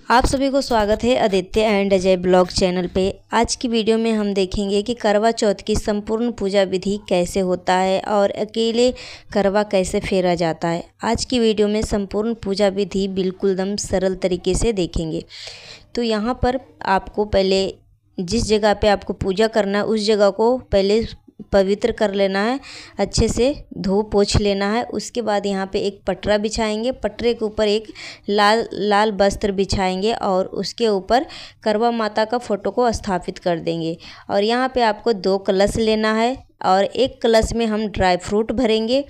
आप सभी को स्वागत है Aditya and Ajay blog channel पे। आज की वीडियो में हम देखेंगे कि करवा चौथ की संपूर्ण पूजा विधि कैसे होता है और अकेले करवा कैसे फेरा जाता है। आज की वीडियो में संपूर्ण पूजा विधि बिल्कुल दम सरल तरीके से देखेंगे। तो यहाँ पर आपको पहले जिस जगह पे आपको पूजा करना है उस जगह को पहले पवित्र कर लेना है, अच्छे से धो पोंछ लेना है। उसके बाद यहाँ पे एक पटरा बिछाएंगे, पटरे के ऊपर एक लाल वस्त्र बिछाएंगे और उसके ऊपर करवा माता का फ़ोटो को स्थापित कर देंगे। और यहाँ पे आपको 2 कलश लेना है और एक कलश में हम ड्राई फ्रूट भरेंगे।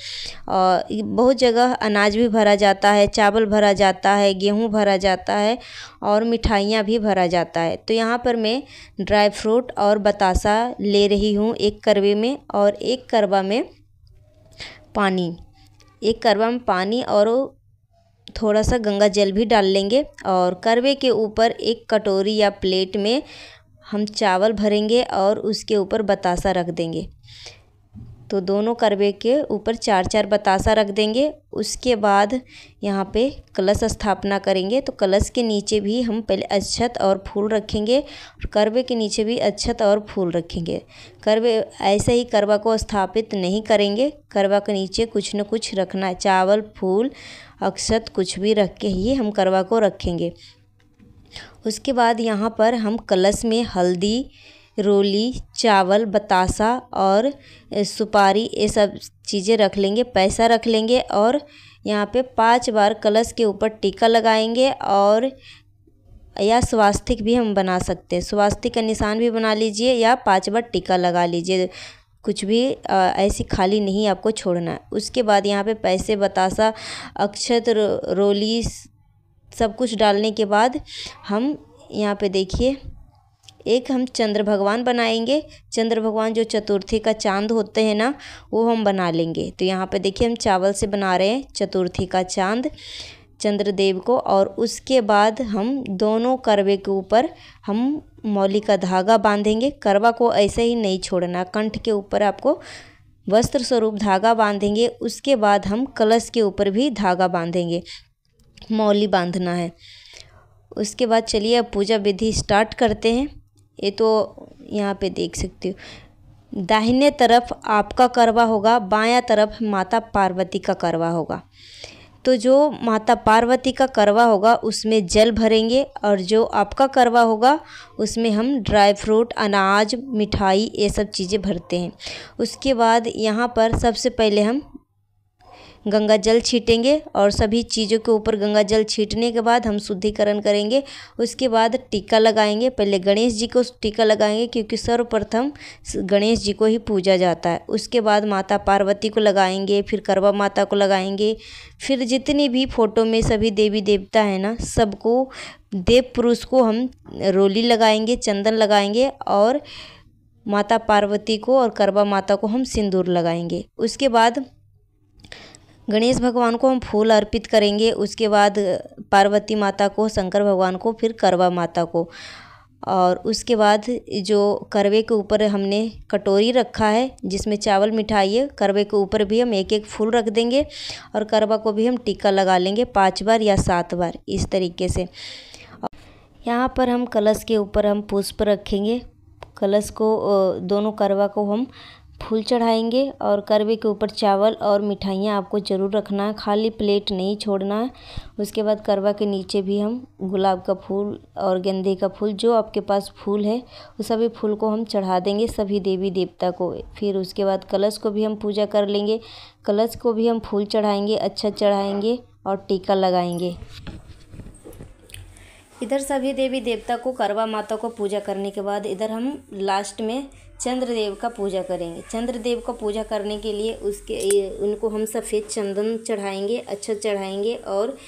और बहुत जगह अनाज भी भरा जाता है, चावल भरा जाता है, गेहूँ भरा जाता है और मिठाइयाँ भी भरा जाता है। तो यहाँ पर मैं ड्राई फ्रूट और बतासा ले रही हूँ एक करवे में, और एक करवा में पानी और थोड़ा सा गंगा जल भी डाल लेंगे। और करवे के ऊपर एक कटोरी या प्लेट में हम चावल भरेंगे और उसके ऊपर बतासा रख देंगे। तो दोनों करवे के ऊपर 4-4 बतासा रख देंगे। उसके बाद यहाँ पे कलश स्थापना करेंगे। तो कलश के नीचे भी हम पहले अक्षत और फूल रखेंगे और करवे के नीचे भी अक्षत और फूल रखेंगे। करवे ऐसे ही करवा को स्थापित नहीं करेंगे, करवा के नीचे कुछ न कुछ रखना है, चावल फूल अक्षत कुछ भी रख के ही हम करवा को रखेंगे। उसके बाद यहाँ पर हम कलश में हल्दी, रोली, चावल, बतासा और सुपारी ये सब चीज़ें रख लेंगे, पैसा रख लेंगे। और यहाँ पे 5 बार कलश के ऊपर टीका लगाएंगे और या स्वास्तिक भी हम बना सकते हैं, स्वास्तिक का निशान भी बना लीजिए या 5 बार टीका लगा लीजिए, कुछ भी ऐसी खाली नहीं आपको छोड़ना है। उसके बाद यहाँ पे पैसे, बतासा, अक्षत, रोली सब कुछ डालने के बाद हम यहाँ पे देखिए एक हम चंद्र भगवान बनाएंगे। चंद्र भगवान जो चतुर्थी का चांद होते हैं ना, वो हम बना लेंगे। तो यहाँ पे देखिए हम चावल से बना रहे हैं चतुर्थी का चांद, चंद्रदेव को। और उसके बाद हम दोनों करवे के ऊपर हम मौली का धागा बांधेंगे। करवा को ऐसे ही नहीं छोड़ना, कंठ के ऊपर आपको वस्त्र स्वरूप धागा बांधेंगे। उसके बाद हम कलश के ऊपर भी धागा बांधेंगे, मौली बांधना है। उसके बाद चलिए अब पूजा विधि स्टार्ट करते हैं। ये तो यहाँ पे देख सकते हो, दाहिने तरफ आपका करवा होगा, बायां तरफ माता पार्वती का करवा होगा। तो जो माता पार्वती का करवा होगा उसमें जल भरेंगे और जो आपका करवा होगा उसमें हम ड्राई फ्रूट, अनाज, मिठाई ये सब चीज़ें भरते हैं। उसके बाद यहाँ पर सबसे पहले हम गंगा जल छीटेंगे और सभी चीज़ों के ऊपर गंगा जल छीटने के बाद हम शुद्धिकरण करेंगे। उसके बाद टीका लगाएंगे। पहले गणेश जी को टीका लगाएंगे क्योंकि सर्वप्रथम गणेश जी को ही पूजा जाता है। उसके बाद माता पार्वती को लगाएंगे, फिर करवा माता को लगाएंगे, फिर जितनी भी फ़ोटो में सभी देवी देवता हैं ना, सबको, देव पुरुष को हम रोली लगाएंगे, चंदन लगाएंगे और माता पार्वती को और करवा माता को हम सिंदूर लगाएंगे। उसके बाद गणेश भगवान को हम फूल अर्पित करेंगे। उसके बाद पार्वती माता को, शंकर भगवान को, फिर करवा माता को। और उसके बाद जो करवे के ऊपर हमने कटोरी रखा है जिसमें चावल मिठाई है, करवे के ऊपर भी हम 1-1 फूल रख देंगे और करवा को भी हम टीका लगा लेंगे 5 बार या 7 बार इस तरीके से। यहाँ पर हम कलश के ऊपर हम पुष्प रखेंगे, कलश को दोनों करवा को हम फूल चढ़ाएंगे और करवे के ऊपर चावल और मिठाइयाँ आपको ज़रूर रखना है, खाली प्लेट नहीं छोड़ना है। उसके बाद करवा के नीचे भी हम गुलाब का फूल और गेंदे का फूल, जो आपके पास फूल है उस सभी फूल को हम चढ़ा देंगे सभी देवी देवता को। फिर उसके बाद कलश को भी हम पूजा कर लेंगे, कलश को भी हम फूल चढ़ाएंगे, अक्षत चढ़ाएंगे और टीका लगाएंगे। इधर सभी देवी देवता को, करवा माता को पूजा करने के बाद इधर हम लास्ट में चंद्रदेव का पूजा करेंगे। चंद्रदेव का पूजा करने के लिए उनको हम सफ़ेद चंदन चढ़ाएंगे, अक्षत चढ़ाएंगे और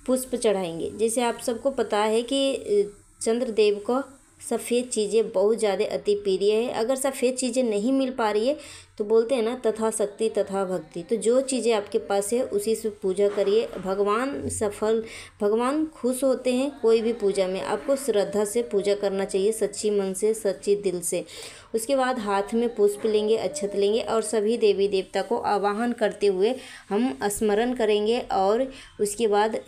पुष्प चढ़ाएंगे। जैसे आप सबको पता है कि चंद्रदेव को सफ़ेद चीज़ें बहुत ज़्यादा अति प्रिय है। अगर सफ़ेद चीज़ें नहीं मिल पा रही है तो बोलते हैं ना, तथा शक्ति तथा भक्ति। तो जो चीज़ें आपके पास है उसी से पूजा करिए। भगवान खुश होते हैं कोई भी पूजा में। आपको श्रद्धा से पूजा करना चाहिए, सच्ची मन से, सच्ची दिल से। उसके बाद हाथ में पुष्प लेंगे, अक्षत लेंगे और सभी देवी देवता को आवाहन करते हुए हम स्मरण करेंगे। और उसके बाद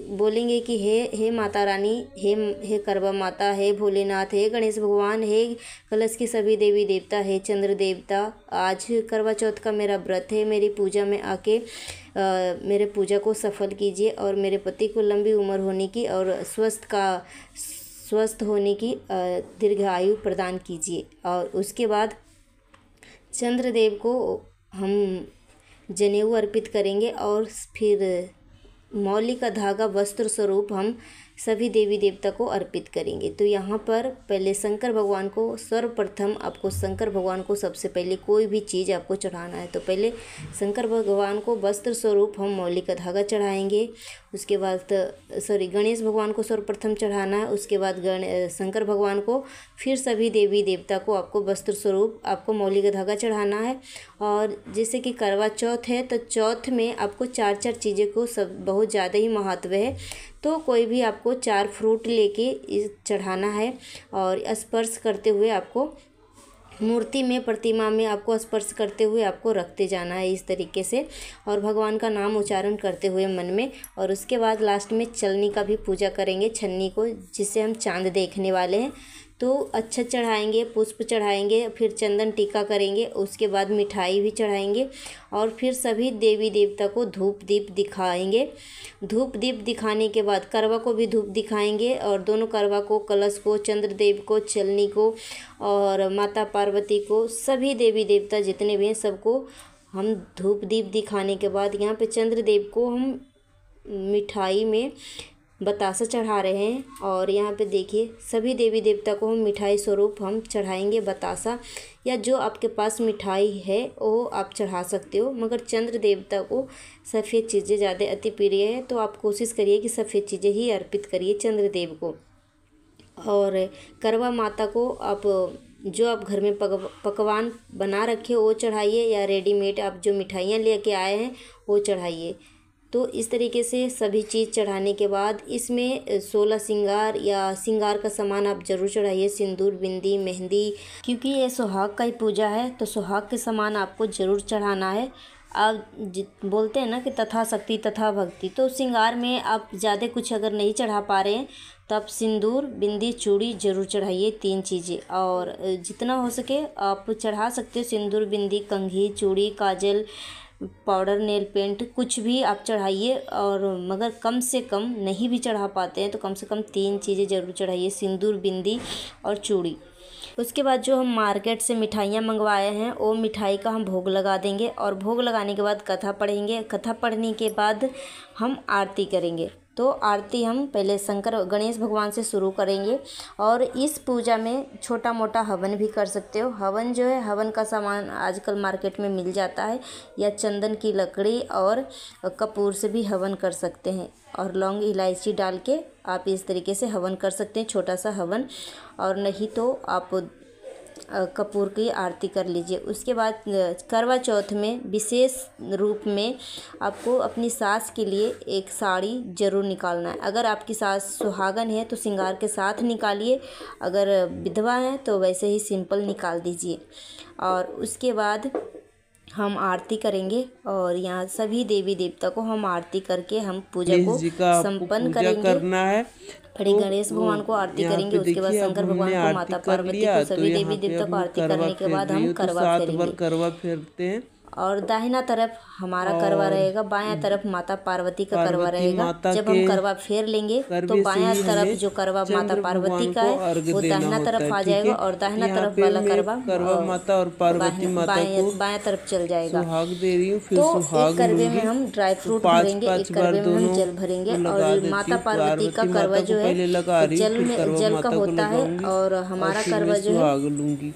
बोलेंगे कि हे माता रानी, हे करवा माता, हे भोलेनाथ, हे गणेश भगवान, हे कलश के सभी देवी देवता, हे चंद्र देवता, आज करवा चौथ का मेरा व्रत है, मेरी पूजा में आके मेरे पूजा को सफल कीजिए और मेरे पति को लंबी उम्र होने की और स्वस्थ होने की दीर्घायु प्रदान कीजिए। और उसके बाद चंद्रदेव को हम जनेऊ अर्पित करेंगे और फिर मौली का धागा वस्त्र स्वरूप हम सभी देवी देवता को अर्पित करेंगे। तो यहाँ पर पहले शंकर भगवान को, सर्वप्रथम आपको शंकर भगवान को सबसे पहले कोई भी चीज़ आपको चढ़ाना है तो पहले शंकर भगवान को वस्त्र स्वरूप हम मौली का धागा चढ़ाएंगे। उसके बाद गणेश भगवान को सर्वप्रथम चढ़ाना है। उसके बाद शंकर भगवान को, फिर सभी देवी देवता को आपको वस्त्र स्वरूप आपको मौली का धागा चढ़ाना है। और जैसे कि करवा चौथ है तो चौथ में आपको 4 चीज़ें को सब बहुत ज़्यादा ही महत्व है। तो कोई भी आपको 4 फ्रूट लेके चढ़ाना है और स्पर्श करते हुए आपको मूर्ति में, प्रतिमा में आपको स्पर्श करते हुए आपको रखते जाना है इस तरीके से, और भगवान का नाम उच्चारण करते हुए मन में। और उसके बाद लास्ट में चलनी का भी पूजा करेंगे, छन्नी को, जिससे हम चांद देखने वाले हैं। तो अक्षत चढ़ाएंगे, पुष्प चढ़ाएंगे, फिर चंदन टीका करेंगे, उसके बाद मिठाई भी चढ़ाएंगे और फिर सभी देवी देवता को धूप दीप दिखाएंगे। धूप दीप दिखाने के बाद करवा को भी धूप दिखाएंगे और दोनों करवा को, कलश को, चंद्रदेव को, चलनी को और माता पार्वती को, सभी देवी देवता जितने भी हैं सबको हम धूप दीप दिखाने के बाद यहाँ पे चंद्रदेव को हम मिठाई में बतासा चढ़ा रहे हैं। और यहाँ पे देखिए सभी देवी देवता को हम मिठाई स्वरूप हम चढ़ाएंगे बतासा, या जो आपके पास मिठाई है वो आप चढ़ा सकते हो, मगर चंद्र देवता को सफ़ेद चीज़ें ज़्यादा अति प्रिय है तो आप कोशिश करिए कि सफ़ेद चीज़ें ही अर्पित करिए चंद्रदेव को। और करवा माता को आप जो आप घर में पकवान बना रखे हो वो चढ़ाइए, या रेडीमेड आप जो मिठाइयाँ लेके आए हैं वो चढ़ाइए। तो इस तरीके से सभी चीज़ चढ़ाने के बाद इसमें 16 श्रृंगार या श्रृंगार का सामान आप ज़रूर चढ़ाइए, सिंदूर, बिंदी, मेहंदी, क्योंकि ये सुहाग का ही पूजा है तो सुहाग के सामान आपको ज़रूर चढ़ाना है। आप बोलते हैं ना कि तथा शक्ति तथा भक्ति, तो श्रृंगार में आप ज़्यादा कुछ अगर नहीं चढ़ा पा रहे हैं तो आप सिंदूर, बिंदी, चूड़ी ज़रूर चढ़ाइए, 3 चीज़ें। और जितना हो सके आप चढ़ा सकते हो, सिंदूर, बिंदी, कंघी, चूड़ी, काजल, पाउडर, नेल पेंट, कुछ भी आप चढ़ाइए। और मगर कम से कम नहीं भी चढ़ा पाते हैं तो कम से कम 3 चीज़ें ज़रूर चढ़ाइए, सिंदूर, बिंदी और चूड़ी। उसके बाद जो हम मार्केट से मिठाइयाँ मंगवाए हैं वो मिठाई का हम भोग लगा देंगे और भोग लगाने के बाद कथा पढ़ेंगे। कथा पढ़ने के बाद हम आरती करेंगे। तो आरती हम पहले गणेश भगवान से शुरू करेंगे और इस पूजा में छोटा मोटा हवन भी कर सकते हो। हवन जो है, हवन का सामान आजकल मार्केट में मिल जाता है, या चंदन की लकड़ी और कपूर से भी हवन कर सकते हैं और लौंग इलायची डाल के आप इस तरीके से हवन कर सकते हैं, छोटा सा हवन। और नहीं तो आप कपूर की आरती कर लीजिए। उसके बाद करवा चौथ में विशेष रूप में आपको अपनी सास के लिए एक साड़ी ज़रूर निकालना है। अगर आपकी सास सुहागन है तो श्रृंगार के साथ निकालिए, अगर विधवा है तो वैसे ही सिंपल निकाल दीजिए। और उसके बाद हम आरती करेंगे और यहाँ सभी देवी देवता को हम आरती करके हम पूजा को संपन्न करेंगे। करना है बड़े गणेश भगवान को आरती करेंगे, उसके बाद शंकर भगवान को, माता पार्वती को, सभी देवी देवता को आरती करने के बाद हम करवा फेरते हैं। और दाहिना तरफ हमारा करवा रहेगा, बायां तरफ माता पार्वती का करवा रहेगा। जब हम करवा फेर लेंगे तो बायां तरफ जो करवा माता पार्वती का है वो दाहिना तरफ आ जाएगा और दाहिना तरफ वाला करवा माता और पार्वती माता को बायां तरफ चल जाएगा। सुहाग दे रही हूँ। तो एक करवे में हम ड्राई फ्रूट भरेंगे, एक करवे में हम जल भरेंगे। और माता पार्वती का करवा जो है जल का होता है और हमारा करवा जो है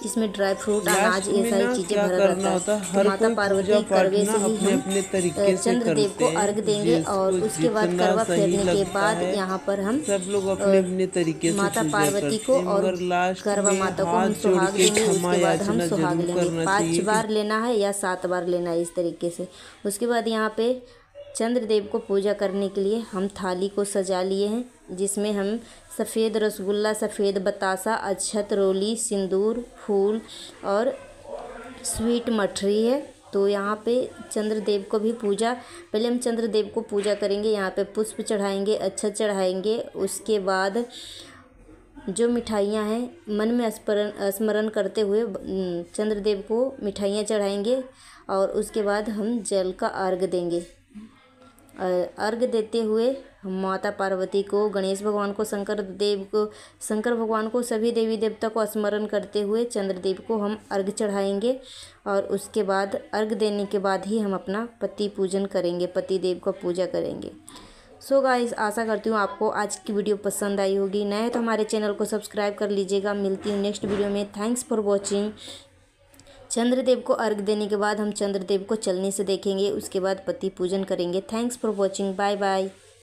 इसमें ड्राई फ्रूट, अनाज, ये सारी चीज़ें भरा रहता है। तो माता पार्वती करवे से ही हम चंद्रदेव को अर्घ देंगे। और उसके बाद करवा फेरने के बाद यहाँ पर हम सब लोग अपने तरीके से माता पार्वती को और करवा माता को हम सुहाग देंगे। उसके बाद हम सुहाग लेंगे, 5 बार लेना है या 7 बार लेना है इस तरीके से। उसके बाद यहाँ पे चंद्रदेव को पूजा करने के लिए हम थाली को सजा लिए हैं, जिसमें हम सफ़ेद रसगुल्ला, सफ़ेद बतासा, अक्षत, रोली, सिंदूर, फूल और स्वीट मठरी है तो यहाँ पे चंद्रदेव को भी पूजा, पहले हम चंद्रदेव को पूजा करेंगे। यहाँ पे पुष्प चढ़ाएंगे, अक्षत चढ़ाएंगे। उसके बाद जो मिठाइयाँ हैं मन में स्मरण करते हुए चंद्रदेव को मिठाइयाँ चढ़ाएंगे और उसके बाद हम जल का अर्घ देंगे। अर्घ देते हुए हम माता पार्वती को, गणेश भगवान को, शंकर भगवान को, सभी देवी देवता को स्मरण करते हुए चंद्रदेव को हम अर्घ चढ़ाएंगे। और उसके बाद अर्घ देने के बाद ही हम अपना पति पूजन करेंगे, पति देव का पूजा करेंगे। सो गाइस, आशा करती हूँ आपको आज की वीडियो पसंद आई होगी। नए तो हमारे चैनल को सब्सक्राइब कर लीजिएगा। मिलती हूँ नेक्स्ट वीडियो में। Thanks for watching. चंद्रदेव को अर्घ देने के बाद हम चंद्रदेव को चलने से देखेंगे, उसके बाद पति पूजन करेंगे। Thanks for watching. Bye bye.